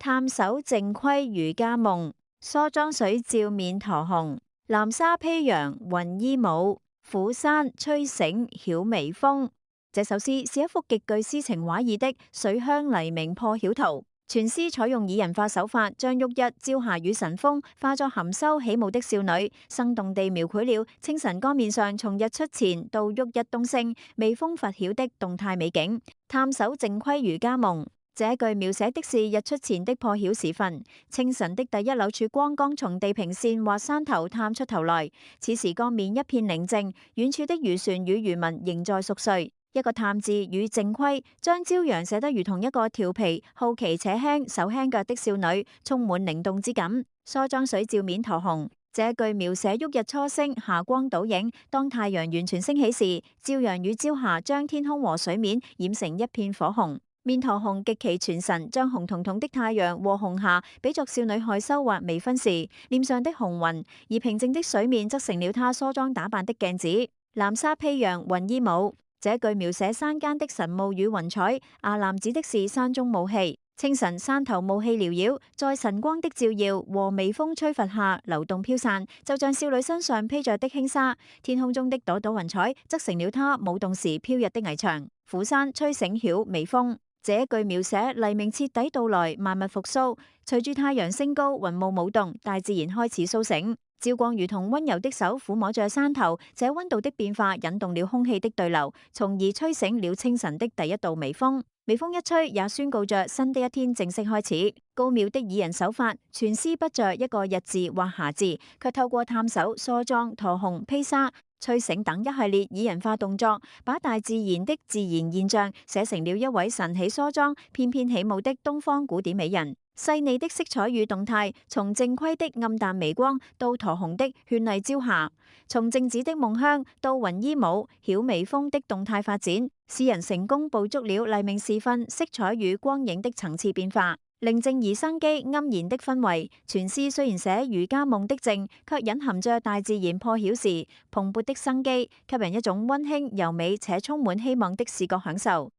探手靜窺漁家夢，梳妝水照面駝紅。南沙披陽雲衣舞，虎山吹醒曉微風。這首詩是一幅極具詩情畫意的水鄉黎明破曉圖。全詩採用擬人化手法，將旭日、朝霞與晨風化作含羞起舞的少女，生動地描繪了清晨江面上從日出前到旭日東升、微風拂曉的動態美景。探手靜窺漁家夢，這一句描寫的是日出前的破曉時分，清晨的第一縷曙光剛從地平線或山頭探出頭來，此時江面一片寧靜，遠處的漁船與漁民仍在熟睡。一個探字與靜窺，將朝陽寫得如同一個調皮、好奇且輕手輕腳的少女，充滿靈動之感。梳妝水照面駝紅，這一句描寫旭日初升，霞光倒影，當太陽完全升起時，朝陽與朝霞將天空和水面染成一片火紅。面駝紅極其傳神，將紅彤彤的太陽和紅霞比作少女害羞或微醺時臉上的紅暈，而平靜的水面則成了她梳妝打扮的鏡子。南沙披陽雲衣舞，這句描寫山間的晨霧與雲彩，阿南指的是山中霧氣。清晨山頭霧氣繚繞，在晨光的照耀和微風吹拂下流動飄散，就像少女身上披着的輕紗。天空中的朵朵雲彩，則成了她舞動時飄逸的霓裳。虎山吹醒曉微風，這一句描寫黎明徹底到來，萬物復甦。隨住太陽升高，雲霧舞動，大自然開始甦醒。朝光如同溫柔的手撫摸着山頭，這溫度的變化引動了空氣的對流，從而吹醒了清晨的第一道微風。微風一吹，也宣告着新的一天正式開始。高妙的擬人手法，全詩不着一個日字或霞字，卻透過探手、梳妝、駝紅、披紗、吹醒等一系列擬人化動作，把大自然的自然現象寫成了一位晨起梳妝、翩翩起舞的東方古典美人。細膩的色彩與動態，從靜窺的暗淡微光到駝紅的絢麗朝霞，從靜止的夢鄉到雲衣舞、曉微風的動態發展，詩人成功捕捉了黎明時分色彩與光影的層次變化，寧靜而生機黯然的氛圍。全詩雖然寫漁家夢的靜，卻隱含着大自然破曉時蓬勃的生機，給人一種溫馨、柔美且充滿希望的視覺享受。